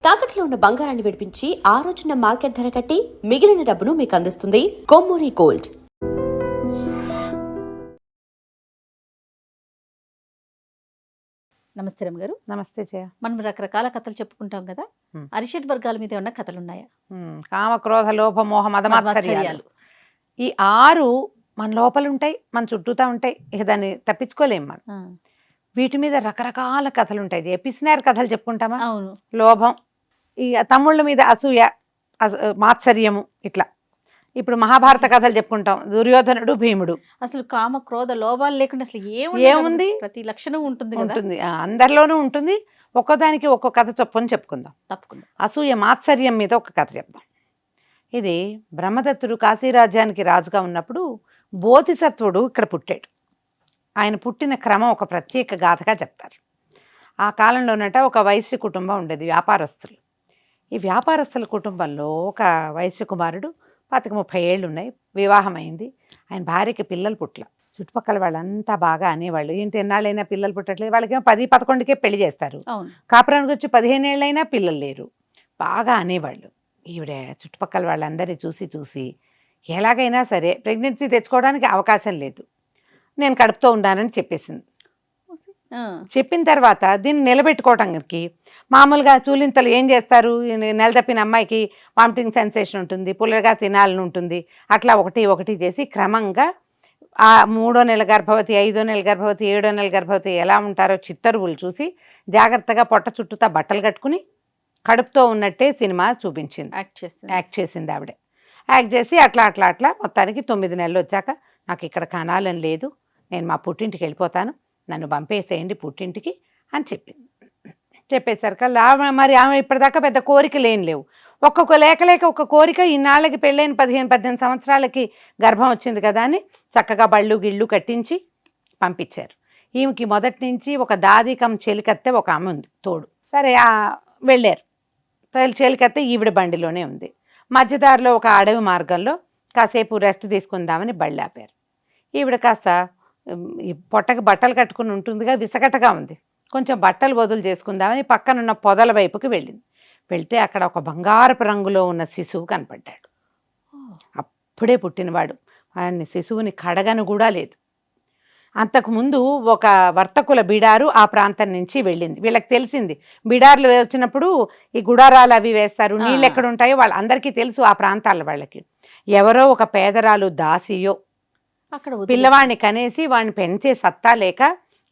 తాకట్లో ఉన్న బంగారాన్ని విడిపించి ఆ రోజున మార్కెట్ ధర కట్టి మిగిలిన డబ్బును మీకు అందిస్తుంది కొమ్మూరి గోల్డ్. నమస్తే రమ్మ గారు. నమస్తే జయ. మనం రకరకాల కథలు చెప్పుకుంటాం కదా, అరిషడ్ వర్గాల మీద ఉన్న కథలు ఉన్నాయా? కామ క్రోధ లోభ మోహ మదమాత్సర్యాలు, ఈ 6 మన లోపల ఉంటాయి, మన చుట్టూతా ఉంటాయి. ఇక దాన్ని తప్పించుకోలేం మనం. వీటి మీద రకరకాల కథలు ఉంటాయి. ఎపిసినార్ కథలు చెప్పుకుంటామా? అవును. లోభం, ఈ తమ్ముళ్ళ మీద అసూయ, మాత్సర్యము, ఇట్లా. ఇప్పుడు మహాభారత కథలు చెప్పుకుంటాం, దుర్యోధనుడు భీముడు. అసలు కామ క్రోధ లోభాలు లేకుండా అసలు ఏముంది? ప్రతి లక్షణం ఉంటుంది. అందరిలోనూ ఉంటుంది. ఒక్కోదానికి ఒక్కో కథ చొప్పుని చెప్పుకుందాం. తప్పకుండా. అసూయ మాత్సర్యం మీద ఒక కథ చెప్దాం. ఇది బ్రహ్మదత్తుడు కాశీరాజ్యానికి రాజుగా ఉన్నప్పుడు బోధిసత్వుడు ఇక్కడ పుట్టాడు. ఆయన పుట్టిన క్రమం ఒక ప్రత్యేక గాథగా చెప్తారు. ఆ కాలంలోనట ఒక వైశ్య కుటుంబం ఉండేది, వ్యాపారస్తులు. ఈ వ్యాపారస్తుల కుటుంబంలో ఒక వైశ్య కుమారుడు 25-30 ఏళ్ళు ఉన్నాయి, వివాహమైంది. ఆయన భార్యకి పిల్లలు పుట్ల. చుట్టుపక్కల వాళ్ళంతా బాగా అనేవాళ్ళు, ఏంటి ఎన్నాళ్ళైనా పిల్లలు పుట్టట్లేదు. వాళ్ళకేమో 10-11కే పెళ్లి చేస్తారు. కాపురానికి వచ్చి 15 ఏళ్ళైనా పిల్లలు లేరు. బాగా అనేవాళ్ళు. ఈవిడ చుట్టుపక్కల వాళ్ళందరినీ చూసి ఎలాగైనా సరే ప్రెగ్నెన్సీ తెచ్చుకోవడానికి అవకాశం లేదు, నేను కడుపుతో ఉన్నానని చెప్పేసింది. చెప్పిన తర్వాత దీన్ని నిలబెట్టుకోవటానికి మామూలుగా చూలింతలు ఏం చేస్తారు, నెల తప్పిన అమ్మాయికి వామిటింగ్ సెన్సేషన్ ఉంటుంది, పుల్లగా తినాలని ఉంటుంది. అట్లా ఒకటి చేసి క్రమంగా ఆ 3వ నెల గర్భవతి, 5వ నెల గర్భవతి, 7వ నెల గర్భవతి ఎలా ఉంటారో చిత్తరువులు చూసి జాగ్రత్తగా పొట్ట చుట్టూతా బట్టలు కట్టుకుని కడుపుతో ఉన్నట్టే సినిమా చూపించింది, యాక్ట్ చేసింది ఆవిడ. యాక్ట్ చేసి అట్లా మొత్తానికి 9 నెలలు వచ్చాక నాకు ఇక్కడ కనాలని లేదు, నేను మా పుట్టింటికి వెళ్ళిపోతాను, నన్ను పంపేసేయండి పుట్టింటికి అని చెప్పింది. చెప్పేసరికల్లా మరి ఆమె ఇప్పటిదాకా పెద్ద కోరికలు ఏం లేవు. లేక ఒక కోరిక, ఇన్నాళ్ళకి పెళ్ళైన 15-18 సంవత్సరాలకి గర్భం వచ్చింది కదా అని చక్కగా బళ్ళు గిళ్ళు కట్టించి పంపించారు. ఈమెకి మొదటి నుంచి ఒక దాదికం చెలికత్తె ఒక ఆమె ఉంది తోడు. సరే వెళ్ళారు. చెలికత్తె ఈవిడ బండిలోనే ఉంది. మధ్యదారిలో ఒక అడవి మార్గంలో కాసేపు రెస్ట్ తీసుకుందామని బళ్ళు ఆపారు. ఈవిడ కాస్త పొట్టకి బట్టలు కట్టుకుని ఉంటుందిగా, విసగటగా ఉంది. కొంచెం బట్టలు వదులు చేసుకుందామని పక్కనున్న పొదల వైపుకి వెళ్ళింది. వెళ్తే అక్కడ ఒక బంగారపు రంగులో ఉన్న శిశువు కనపడ్డాడు. అప్పుడే పుట్టినవాడు. ఆయన శిశువుని కడగను కూడా లేదు. అంతకుముందు ఒక వర్తకుల బిడారు ఆ ప్రాంతం నుంచి వెళ్ళింది. వీళ్ళకి తెలిసింది, బిడార్లు వచ్చినప్పుడు ఈ గుడారాలు అవి వేస్తారు, నీళ్ళు ఎక్కడ ఉంటాయో వాళ్ళందరికీ తెలుసు. ఆ ప్రాంతాల వాళ్ళకి ఎవరో ఒక పేదరాలు దాసియో అక్కడ పిల్లవాడిని కనేసి వాడిని పెంచే సత్తా లేక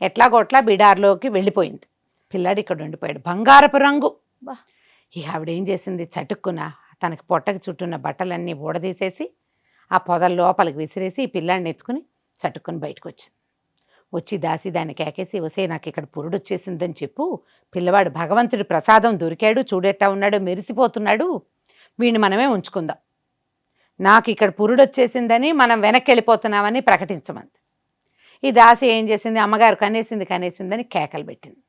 ఎట్లాగోట్లా బిడార్లోకి వెళ్ళిపోయింది. పిల్లాడు ఇక్కడ ఉండిపోయాడు, బంగారపు రంగు. ఈ ఆవిడేం చేసింది, చటుక్కున తనకి పొట్టకి చుట్టూన్న బట్టలన్నీ ఊడదీసేసి ఆ పొదల లోపలికి విసిరేసి ఈ పిల్లాడిని ఎత్తుకుని చటుక్కుని బయటకు వచ్చింది. వచ్చి దాసి దాన్ని కేకేసి, వసే నాకు ఇక్కడ పురుడు వచ్చేసిందని చెప్పు, పిల్లవాడు భగవంతుడి ప్రసాదం దొరికాడు, చూడెట్టా ఉన్నాడు, మెరిసిపోతున్నాడు, వీడిని మనమే ఉంచుకుందాం, నాకు ఇక్కడ పురుడు వచ్చేసిందని మనం వెనక్కి వెళ్ళిపోతున్నామని ప్రకటించమంది. ఈ దాసి ఏం చేసింది, అమ్మగారు కనేసిందని కేకలు పెట్టింది.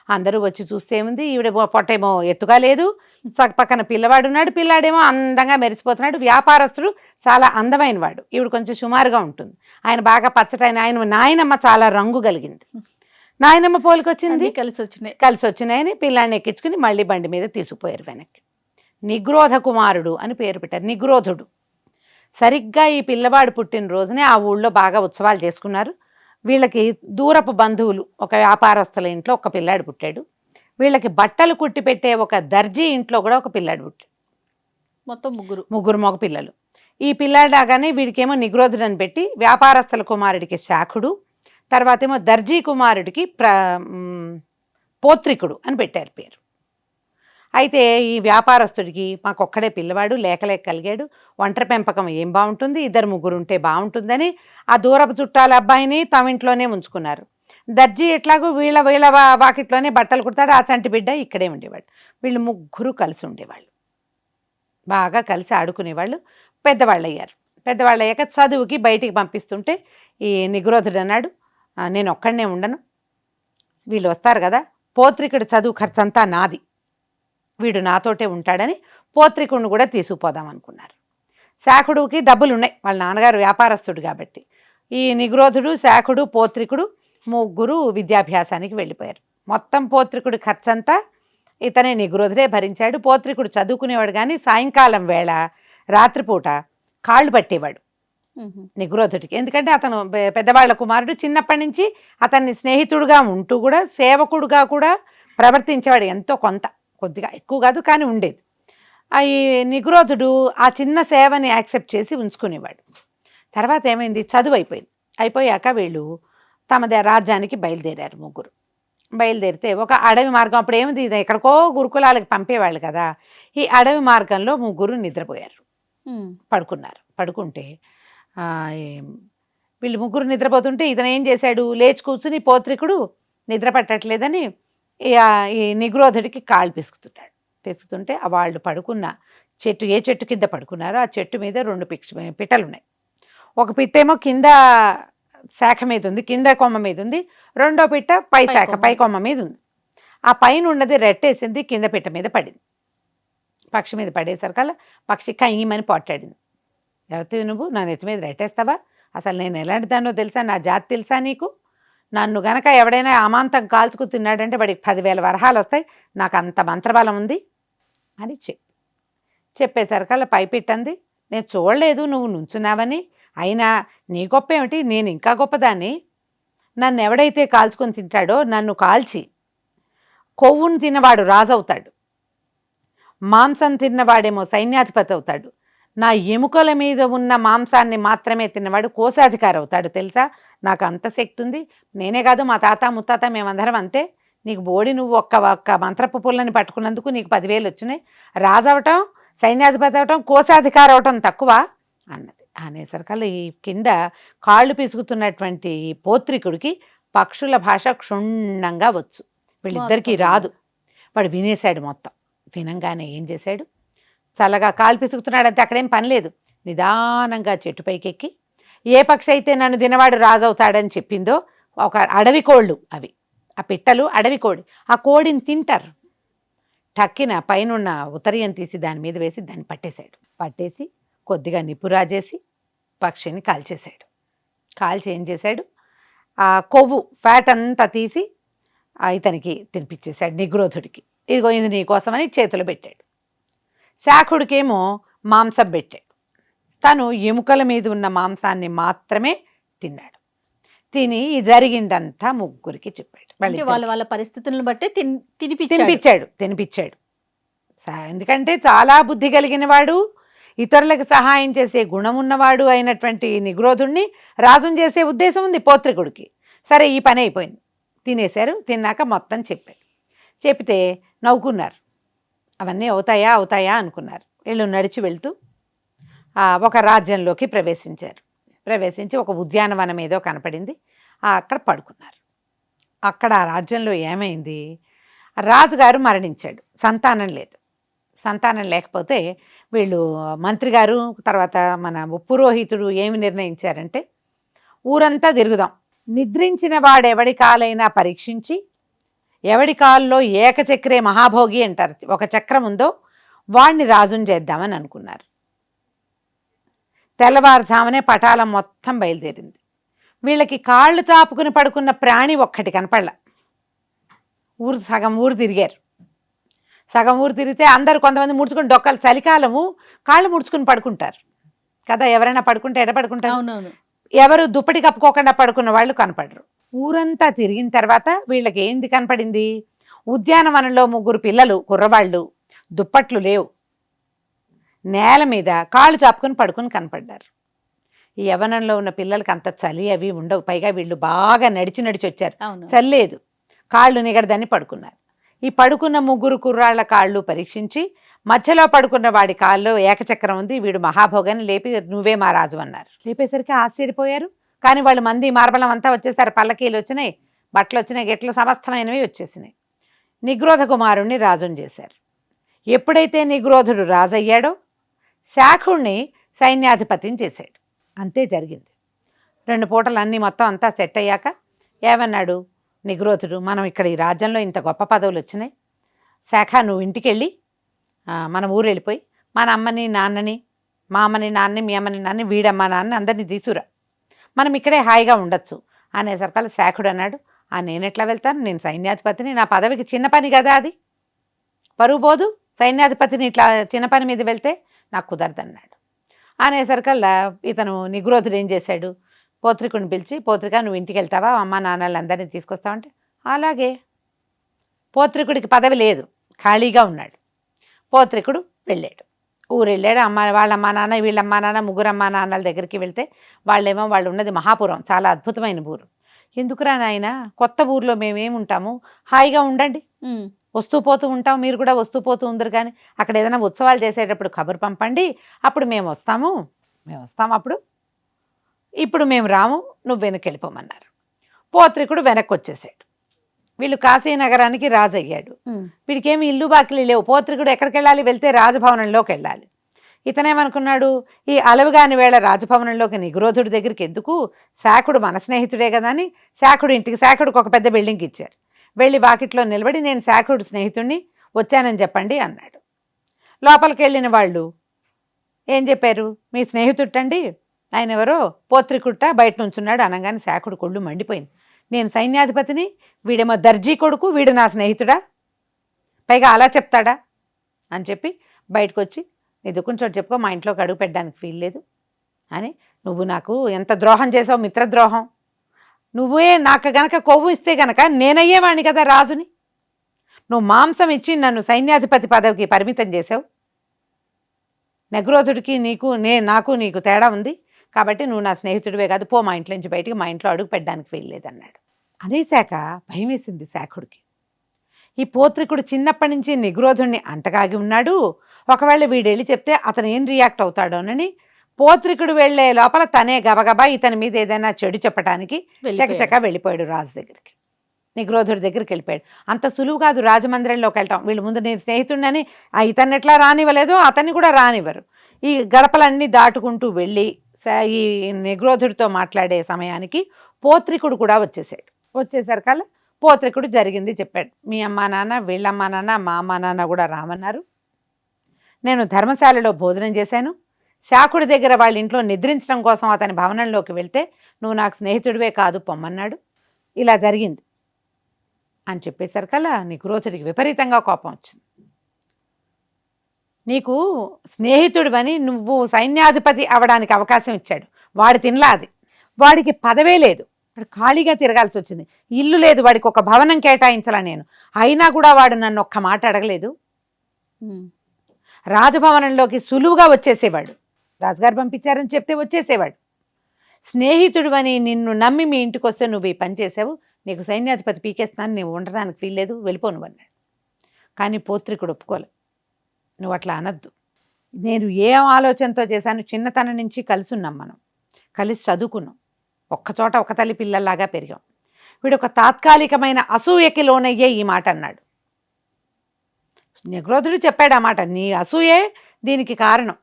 అందరూ వచ్చి చూస్తే ఏముంది, ఈవిడ పొట్టేమో ఎత్తుగా లేదు, పక్కన పిల్లవాడు ఉన్నాడు, పిల్లాడేమో అందంగా మెరిసిపోతున్నాడు. వ్యాపారస్తుడు చాలా అందమైన వాడు, ఈవిడ కొంచెం సుమారుగా ఉంటుంది. ఆయన బాగా పచ్చటైన, ఆయన నాయనమ్మ చాలా రంగు కలిగింది. నాయనమ్మ పోలికొచ్చింది, కలిసి వచ్చినాయని పిల్లాడిని ఎక్కించుకుని మళ్ళీ బండి మీద తీసుకుపోయారు వెనక్కి. నిగ్రోధ కుమారుడు అని పేరు పెట్టారు, నిగ్రోధుడు. సరిగ్గా ఈ పిల్లవాడు పుట్టిన రోజునే ఆ ఊళ్ళో బాగా ఉత్సవాలు చేసుకున్నారు. వీళ్ళకి దూరపు బంధువులు ఒక వ్యాపారస్తుల ఇంట్లో ఒక పిల్లాడు పుట్టాడు. వీళ్ళకి బట్టలు కుట్టి పెట్టే ఒక దర్జీ ఇంట్లో కూడా ఒక పిల్లాడు పుట్టాడు. మొత్తం ముగ్గురు మగ పిల్లలు. ఈ పిల్లాడాగానే వీడికేమో నిగ్రోధుడు అని పెట్టి, వ్యాపారస్తుల కుమారుడికి శాఖుడు, తర్వాత ఏమో దర్జీ కుమారుడికి పోత్రికుడు అని పెట్టారు పేరు. అయితే ఈ వ్యాపారస్తుడికి మాకొక్కడే పిల్లవాడు లేక కలిగాడు, ఒంటరి పెంపకం ఏం బాగుంటుంది, 2-3 ఉంటే బాగుంటుందని ఆ దూరపు చుట్టాల అబ్బాయిని తమ ఇంట్లోనే ఉంచుకున్నారు. దర్జీ ఎట్లాగో వీళ్ళ వాకిట్లోనే బట్టలు కుడతాడు, ఆ చంటి బిడ్డ ఇక్కడే ఉండేవాడు. వీళ్ళు ముగ్గురు కలిసి ఉండేవాళ్ళు, బాగా కలిసి ఆడుకునేవాళ్ళు. పెద్దవాళ్ళు అయ్యాక చదువుకి బయటికి పంపిస్తుంటే ఈ నిగ్రోధుడు అన్నాడు, నేను ఒక్కడనే ఉండను, వీళ్ళు వస్తారు కదా, పోత్రికుడు చదువు ఖర్చంతా నాది, వీడు నాతోటే ఉంటాడని పోత్రికుడిని కూడా తీసుకుపోదాం అనుకున్నారు. శాఖుడికి డబ్బులు ఉన్నాయి, వాళ్ళ నాన్నగారు వ్యాపారస్తుడు కాబట్టి. ఈ నిగ్రోధుడు, శాఖుడు, పోత్రికుడు ముగ్గురు విద్యాభ్యాసానికి వెళ్ళిపోయారు. మొత్తం పోత్రికుడి ఖర్చంతా ఇతనే నిగ్రోధుడే భరించాడు. పోత్రికుడు చదువుకునేవాడు కానీ సాయంకాలం వేళ రాత్రిపూట కాళ్ళు పట్టేవాడు నిగ్రోధుడికి. ఎందుకంటే అతను పెద్దవాళ్ల కుమారుడు, చిన్నప్పటి నుంచి అతన్ని స్నేహితుడుగా ఉంటూ కూడా సేవకుడుగా కూడా ప్రవర్తించేవాడు. ఎంతో కొంత, కొద్దిగా ఎక్కువ కాదు కానీ ఉండేది. ఈ నిగ్రోధుడు ఆ చిన్న సేవని యాక్సెప్ట్ చేసి ఉంచుకునేవాడు. తర్వాత ఏమైంది, చదువు అయిపోయింది. అయిపోయాక వీళ్ళు తమ రాజ్యానికి బయలుదేరారు. ముగ్గురు బయలుదేరితే ఒక అడవి మార్గం, అప్పుడు ఏమిది, ఇది ఎక్కడికో గురుకులాలకు పంపేవాళ్ళు కదా, ఈ అడవి మార్గంలో ముగ్గురు నిద్రపోయారు, పడుకున్నారు. పడుకుంటే వీళ్ళు ముగ్గురు నిద్రపోతుంటే ఇతను ఏం చేశాడు, లేచి కూర్చుని పోత్రికుడు నిద్ర పట్టట్లేదని ఈ నిగ్రోధుడికి కాళ్ళు పిసుకుతుంటే వాళ్ళు పడుకున్న చెట్టు, ఏ చెట్టు కింద పడుకున్నారో ఆ చెట్టు మీద 2 పిట్టలు ఉన్నాయి. ఒక పిట్ట ఏమో కింద శాఖ మీద ఉంది, కింద కొమ్మ మీద ఉంది. రెండో పిట్ట పై శాఖ, పై కొమ్మ మీద ఉంది. ఆ పైన ఉన్నది రెట్టేసింది, కింద పిట్ట మీద పడింది. పక్షి మీద పడేసరికల్లా పక్షి కయ్యమని పొట్టాడింది. ఎవరితో నువ్వు నా నెత్తి మీద రెట్టేస్తావా, అసలు నేను ఎలాంటి దాన్నో తెలుసా, నా జాతి తెలుసా నీకు, నన్ను గనక ఎవడైనా అమాంతం కాల్చుకు తిన్నాడంటే వాడికి 10,000 వరహాలు వస్తాయి, నాకు అంత మంత్రబలం ఉంది అని చెప్పేసరికల్లా పై పిట్టంది, నేను చూడలేదు నువ్వు నుంచున్నావని, అయినా నీ గొప్ప ఏమిటి, నేను ఇంకా గొప్పదాన్ని, నన్ను ఎవడైతే కాల్చుకొని తింటాడో, నన్ను కాల్చి కొవ్వును తిన్నవాడు రాజు అవుతాడు, మాంసం తిన్నవాడేమో సైన్యాధిపతి అవుతాడు, నా ఎముకల మీద ఉన్న మాంసాన్ని మాత్రమే తిన్నవాడు కోశాధికారి అవుతాడు తెలుసా, నాకు అంత శక్తి ఉంది. నేనే కాదు, మా తాత ముత్తాత మేమందరం అంతే. నీకు బోడి నువ్వు ఒక్క మంత్రపు పుల్లని పట్టుకున్నందుకు నీకు 10,000 వచ్చినాయి, రాజు అవటం, సైన్యాధిపతి అవటం, కోశాధికారి అవటం తక్కువ అన్నది. అనేసరికల్లా ఈ కింద కాళ్ళు పిసుకుతున్నటువంటి పోత్రికుడికి పక్షుల భాష క్షుణ్ణంగా వచ్చు, వీళ్ళిద్దరికీ రాదు. వాడు వినేశాడు మొత్తం. వినంగానే ఏం చేశాడు, చల్లగా కాలు పిసుకుతున్నాడంటే అక్కడేం పని లేదు, నిదానంగా చెట్టు పైకెక్కి ఏ పక్షి అయితే నన్ను తినవాడు రాజు అవుతాడని చెప్పిందో, ఒక అడవి కోళ్ళు అవి, ఆ పిట్టలు అడవి కోడి, ఆ కోడిని తింటారు. టక్కిన పైనున్న ఉత్తరీయం తీసి దాని మీద వేసి దాన్ని పట్టేసి కొద్దిగా నిప్పు రాజేసి పక్షిని కాల్చేశాడు. కాల్చి ఏం చేశాడు, ఆ కొవ్వు ఫ్యాట్ అంతా తీసి ఇతనికి తినిపించేశాడు, నిగ్రోధుడికి. ఇదిగో ఇది నీకోసమని చేతులు పెట్టాడు. శాఖుడికేమో మాంసం పెట్టాడు, తను ఎముకల మీద ఉన్న మాంసాన్ని మాత్రమే తిన్నాడు. తిని జరిగిందంతా ముగ్గురికి చెప్పాడు. వాళ్ళ పరిస్థితులను బట్టి తినిపించాడు. ఎందుకంటే చాలా బుద్ధి కలిగిన వాడు, ఇతరులకు సహాయం చేసే గుణం ఉన్నవాడు అయినటువంటి నిగ్రోధుడిని రాజుని చేసే ఉద్దేశం ఉంది పోత్రికుడికి. సరే ఈ పని అయిపోయింది, తినేశారు. తిన్నాక మొత్తం చెప్తే నవ్వుకున్నారు. అవన్నీ అవుతాయా అనుకున్నారు. వీళ్ళు నడిచి వెళ్తూ ఒక రాజ్యంలోకి ప్రవేశించి ఒక ఉద్యానవనం ఏదో కనపడింది, అక్కడ పడుకున్నారు. అక్కడ ఆ రాజ్యంలో ఏమైంది, రాజుగారు మరణించాడు, సంతానం లేదు. సంతానం లేకపోతే వీళ్ళు మంత్రి గారు, తర్వాత మన పురోహితుడు ఏమి నిర్ణయించారంటే, ఊరంతా తిరుగుదాం, నిద్రించిన వాడెవడి కాలైనా పరీక్షించి, ఎవడి కాల్లో ఏకచక్రే మహాభోగి అంటారు, ఒక చక్రం ఉందో వాణ్ణి రాజుని చేద్దామని అనుకున్నారు. తెల్లవారుజామునే పటాలం మొత్తం బయలుదేరింది. వీళ్ళకి కాళ్ళు చాపుకుని పడుకున్న ప్రాణి ఒక్కటి కనపడలా. సగం ఊరు తిరిగారు. సగం ఊరు తిరిగితే అందరు కొంతమంది ముడుచుకుని డొక్కలు, చలికాలము కాళ్ళు ముడుచుకుని పడుకుంటారు కదా, ఎవరైనా పడుకుంటే ఎడ పడుకుంటారు, ఎవరు దుప్పటి కప్పుకోకుండా పడుకున్న వాళ్ళు కనపడరు. ఊరంతా తిరిగిన తర్వాత వీళ్ళకి ఏంది కనపడింది, ఉద్యానవనంలో 3 పిల్లలు, కుర్రవాళ్ళు, దుప్పట్లు లేవు, నేల మీద కాళ్ళు చాపుకొని పడుకుని కనపడ్డారు. ఈ యవనంలో ఉన్న పిల్లలకి అంత చలి అవి ఉండవు, పైగా వీళ్ళు బాగా నడిచి వచ్చారు, చల్లేదు, కాళ్ళు నిగడదని పడుకున్నారు. ఈ పడుకున్న 3 కుర్రాళ్ల కాళ్ళు పరీక్షించి, మధ్యలో పడుకున్న వాడి కాళ్ళు ఏకచక్రం ఉంది, వీడు మహాభోగాన్ని లేపి నువ్వే మా రాజు అన్నారు. లేపేసరికి ఆశ్చర్యపోయారు. కానీ వాళ్ళు మంది మార్బలం అంతా వచ్చేసారు, పల్లకీలు వచ్చినాయి, బట్టలు వచ్చినాయి, గిట్లు సమస్తమైనవి వచ్చేసినాయి. నిగ్రోధ కుమారుణ్ణి రాజుని చేశారు. ఎప్పుడైతే నిగ్రోధుడు రాజయ్యాడో శాఖుణ్ణి సైన్యాధిపతిని చేశాడు. అంతే జరిగింది. 2 పూటలు అన్నీ మొత్తం అంతా సెట్ అయ్యాక ఏమన్నాడు నిగ్రోధుడు, మనం ఇక్కడ ఈ రాజ్యంలో ఇంత గొప్ప పదవులు వచ్చినాయి, శాఖ నువ్వు ఇంటికి వెళ్ళి మన ఊరు వెళ్ళిపోయి మన అమ్మని నాన్నని, మా అమ్మని నాన్నని, మీ అమ్మని నాన్నని, వీడమ్మ నాన్నని అందరినీ తీసుకురా, మనం ఇక్కడే హాయిగా ఉండొచ్చు అనేసరికల్లా శాఖుడు అన్నాడు, నేను ఎట్లా వెళ్తాను, నేను సైన్యాధిపతిని, నా పదవికి చిన్న పని కదా అది, పరువు పోదు, సైన్యాధిపతిని ఇట్లా చిన్న పని మీద వెళ్తే నాకు కుదరదన్నాడు. అనేసరికల్లా ఇతను నిగ్రోధుడు ఏం చేశాడు, పోత్రికుడిని పిలిచి, పోత్రిక నువ్వు ఇంటికి వెళ్తావా, అమ్మ నాన్నలు అందరినీ తీసుకొస్తావంటే అలాగే. పోత్రికుడికి పదవి లేదు, ఖాళీగా ఉన్నాడు. పోత్రికుడు వెళ్ళాడు, ఊరు వెళ్ళాడు. వాళ్ళమ్మ నాన్న వీళ్ళమ్మ నాన్న ముగ్గురు అమ్మ నాన్నల దగ్గరికి వెళ్తే వాళ్ళేమో వాళ్ళు ఉన్నది మహాపురం, చాలా అద్భుతమైన ఊరు. ఎందుకురా నాయన, కొత్త ఊర్లో మేమేముంటాము, హాయిగా ఉండండి, వస్తూ పోతూ ఉంటాం, మీరు కూడా వస్తూ పోతూ ఉందరు, కానీ అక్కడ ఏదైనా ఉత్సవాలు చేసేటప్పుడు కబురు పంపండి, అప్పుడు మేము వస్తాము అప్పుడు, ఇప్పుడు మేము రాము, నువ్వు వెనక్కి వెళ్ళిపోమన్నారు. పోత్రికుడు వెనక్కి వచ్చేసాడు. వీళ్ళు కాశీనగరానికి రాజు అయ్యాడు. వీడికేమి ఇల్లు బాకిలి లేవు. పోత్రికుడు ఎక్కడికి వెళ్ళాలి, వెళ్తే రాజభవనంలోకి వెళ్ళాలి. ఇతనేమనుకున్నాడు, ఈ అలవిగాని వేళ రాజభవనంలోకి నిగ్రోధుడి దగ్గరికి ఎందుకు, శాఖుడు మన స్నేహితుడే కదా అని శాఖుడికి ఒక పెద్ద బిల్డింగ్ ఇచ్చారు. వెళ్ళి వాకిట్లో నిలబడి నేను శాఖుడు స్నేహితుడిని, వచ్చానని చెప్పండి అన్నాడు. లోపలికి వెళ్ళిన వాళ్ళు ఏం చెప్పారు, మీ స్నేహితుడండి, ఆయన ఎవరో పోత్రికుట్ట బయట నుంచున్నాడు అనగానే శాఖుడు కొళ్ళు మండిపోయింది. నేను సైన్యాధిపతిని, వీడేమో దర్జీ కొడుకు, వీడు నా స్నేహితుడా, పైగా అలా చెప్తాడా అని చెప్పి బయటకు వచ్చి, నీ దుఃఖం చోటు చెప్పుకో, మా ఇంట్లోకి అడుగు పెట్టడానికి వీల్లేదు అని, నువ్వు నాకు ఎంత ద్రోహం చేసావు, మిత్రద్రోహం, నువ్వే నాకు గనక కొవ్వు ఇస్తే గనక నేనయ్యేవాడిని కదా రాజుని, నువ్వు మాంసం ఇచ్చి నన్ను సైన్యాధిపతి పదవికి పరిమితం చేసావు, నిగ్రోధుడికి నాకు నీకు తేడా ఉంది, కాబట్టి నువ్వు నా స్నేహితుడివే కాదు, పో మా ఇంట్లో నుంచి బయటికి, మా ఇంట్లో అడుగు పెట్టడానికి వీల్లేదన్నాడు. అనేశాక భయం వేసింది శాఖుడికి. ఈ పోత్రికుడు చిన్నప్పటి నుంచి నిగ్రోధుడిని అంటకాగి ఉన్నాడు, ఒకవేళ వీడెళ్ళి చెప్తే అతను ఏం రియాక్ట్ అవుతాడోనని పోత్రికుడు వెళ్లే లోపల తనే గబగబా ఇతని మీద ఏదైనా చెడు చెప్పడానికి చకచకా వెళ్ళిపోయాడు రాజు దగ్గరికి, నిగ్రోధుడి దగ్గరికి వెళ్ళిపోయాడు. అంత సులువు కాదు రాజమందిరంలోకి వెళ్ళటం. వీళ్ళు ముందు నేను స్నేహితుడిని ఇతన్ని ఎట్లా రానివ్వలేదు, అతన్ని కూడా రానివ్వరు. ఈ గడపలన్నీ దాటుకుంటూ వెళ్ళి ఈ నిగ్రోధుడితో మాట్లాడే సమయానికి పోత్రికుడు కూడా వచ్చేసాడు. వచ్చేసరికల్లా పోత్రికుడు జరిగింది చెప్పాడు. మీ అమ్మా నాన్న, వీళ్ళమ్మా నాన్న, మా అమ్మా నాన్న కూడా రామన్నారు, నేను ధర్మశాలలో భోజనం చేశాను, శాఖుడి దగ్గర వాళ్ళ ఇంట్లో నిద్రించడం కోసం అతని భవనంలోకి వెళ్తే నువ్వు నాకు స్నేహితుడివే కాదు పొమ్మన్నాడు, ఇలా జరిగింది అని చెప్పేసరికల్లా నిగ్రోధుడికి విపరీతంగా కోపం వచ్చింది. నీకు స్నేహితుడివని నువ్వు సైన్యాధిపతి అవడానికి అవకాశం ఇచ్చాడు, వాడి తినలా అది, వాడికి పదవే లేదు, వాడు ఖాళీగా తిరగాల్సి వచ్చింది, ఇల్లు లేదు, వాడికి ఒక భవనం కేటాయించాల నేను, అయినా కూడా వాడు నన్ను ఒక్క మాట అడగలేదు, రాజభవనంలోకి సులువుగా వచ్చేసేవాడు, రాజుగారు పంపించారని చెప్తే వచ్చేసేవాడు, స్నేహితుడివని నిన్ను నమ్మి మీ ఇంటికి వస్తే నువ్వు ఈ పని చేసావు, నీకు సైన్యాధిపతి పీకేస్తున్నాను, నువ్వు ఉండడానికి వీల్లేదు, వెళ్ళిపోను అన్నాడు. కానీ పోత్రికుడు ఒప్పుకోలే, నువ్వు అట్లా అనద్దు, నేను ఏ ఆలోచనతో చేశాను, చిన్నతనం నుంచి కలిసి ఉన్నాం, మనం కలిసి చదువుకున్నాం, ఒక్కచోట ఒక తల్లి పిల్లల్లాగా పెరిగాం, వీడు ఒక తాత్కాలికమైన అసూయకి లోనయ్యే ఈ మాట అన్నాడు. నిగ్రోధుడు చెప్పాడు ఆ మాట, నీ అసూయే దీనికి కారణం,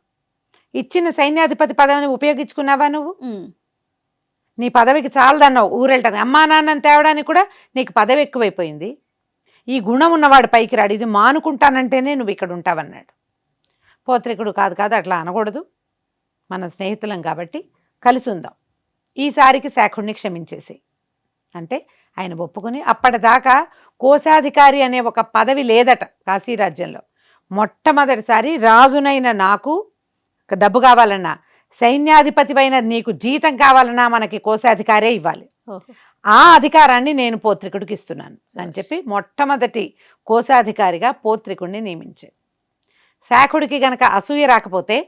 ఇచ్చిన సైన్యాధిపతి పదవిని ఉపయోగించుకున్నావా నువ్వు, నీ పదవికి చాలదన్నావు ఊరెళ్ళటానికి, అమ్మా నాన్నని తేవడానికి కూడా నీకు పదవి ఎక్కువైపోయింది, ఈ గుణం ఉన్నవాడు పైకి రాడు, ఇది మానుకుంటానంటేనే నువ్వు ఇక్కడ ఉంటావన్నాడు. పోత్రికుడు కాదు అట్లా అనకూడదు, మన స్నేహితులం కాబట్టి కలిసి ఉందాం, ఈసారికి శాఖుడిని క్షమించేసి అంటే ఆయన ఒప్పుకొని, అప్పటిదాకా కోశాధికారి అనే ఒక పదవి లేదట కాశీరాజ్యంలో, మొట్టమొదటిసారి రాజునైన నాకు డబ్బు కావాలన్నా, సైన్యాధిపతివైన నీకు జీతం కావాలన్నా మనకి కోశాధికారే ఇవ్వాలి, ఆ అధికారాన్ని నేను పోత్రికుడికి ఇస్తున్నాను అని చెప్పి మొట్టమొదటి కోశాధికారిగా పోత్రికుడిని నియమించాడు. శాఖుడికి గనక అసూయ రాకపోతే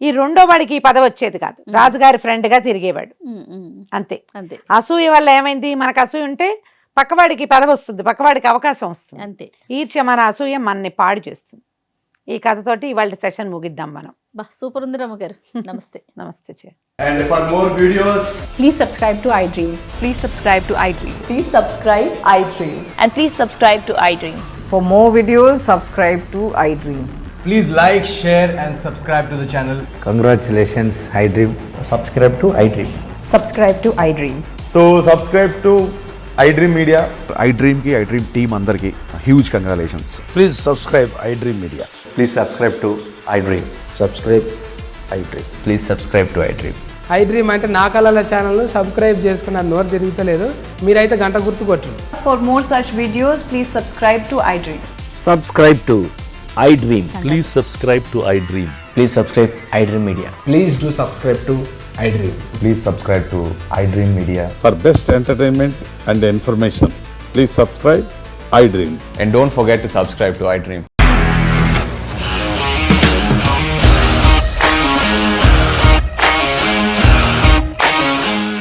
ఈ రెండో వాడికి ఈ పదవి వచ్చేది కాదు, రాజుగారి ఫ్రెండ్గా తిరిగేవాడు, అంతే. అసూయ వల్ల ఏమైంది, మనకు అసూయ ఉంటే పక్కవాడికి పదవి వస్తుంది, పక్కవాడికి అవకాశం వస్తుంది, అంతే. ఈర్ష్య మన అసూయ మనని పాడు చేస్తుంది. ఈ కథతోటి ఇవాళ సెషన్ ముగిద్దాం మనం. సూపర్ ఉంది రమ్మ గారు, నమస్తే. నమస్తే చే. And for more videos, please subscribe to iDream. Please subscribe to iDream. Please subscribe iDream. And please subscribe to iDream. For more videos, subscribe to iDream. please like, share and subscribe to the channel. Congratulations, iDream. Subscribe to iDream. Subscribe to iDream. So subscribe to iDream Media. iDream ki iDream team andarki huge congratulations. Please subscribe iDream Media. Please subscribe to iDream. Subscribe iDream. Please subscribe to iDream. iDream అంటే నా కళల ఛానల్ను subscribe చేసుకున్న నోరు తిరుగుతలేదు, మీరైతే గంట గుర్తు కొట్టండి. For more such videos, please subscribe to iDream. Subscribe to iDream. Please subscribe to iDream. Please subscribe iDream Media. Please do subscribe to iDream. Please subscribe to iDream Media. For best entertainment and information, please subscribe iDream. And don't forget to subscribe to iDream.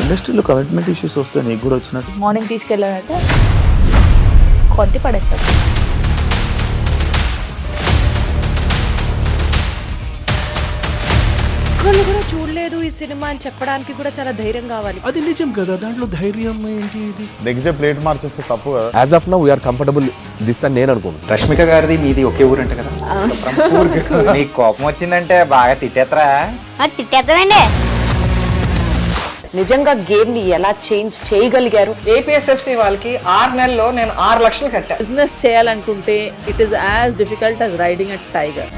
ఇండస్ట్రీలో commitment issues వస్తే నీకు కూడా వచ్చినట్టు morning తీసుకెళ్ళాలంటే కొట్టి పడేస్తారు. ఒక్కళ్ళు కూడా చూడలేదు ఈ సినిమా అని చెప్పడానికి కూడా చాలా ధైర్యం కావాలి. అది నిజం కదా, దాంట్లో ధైర్యం ఏంటి ఇది? నెక్స్ట్ డే ప్లేట్ మార్చేస్తే తప్పు కదా. As of now we are comfortable this అని నేను అనుకుంటున్నాను. రష్మిక గారిది మీది ఒకే ఊరంట కదా? నీకు కోపం వచ్చిందంటే బాగా తిట్టేత్తరా? తిట్టేద్దామండి. నిజంగా గేమ్ ని ఎలా చేంజ్ చేయగలిగారు? ఏపీఎస్ఎఫ్సి వాళ్ళకి 6 నెలల్లో నేను 6 లక్షలు కట్టా. బిజినెస్ చేయాలనుకుంటే it is as difficult as riding a tiger.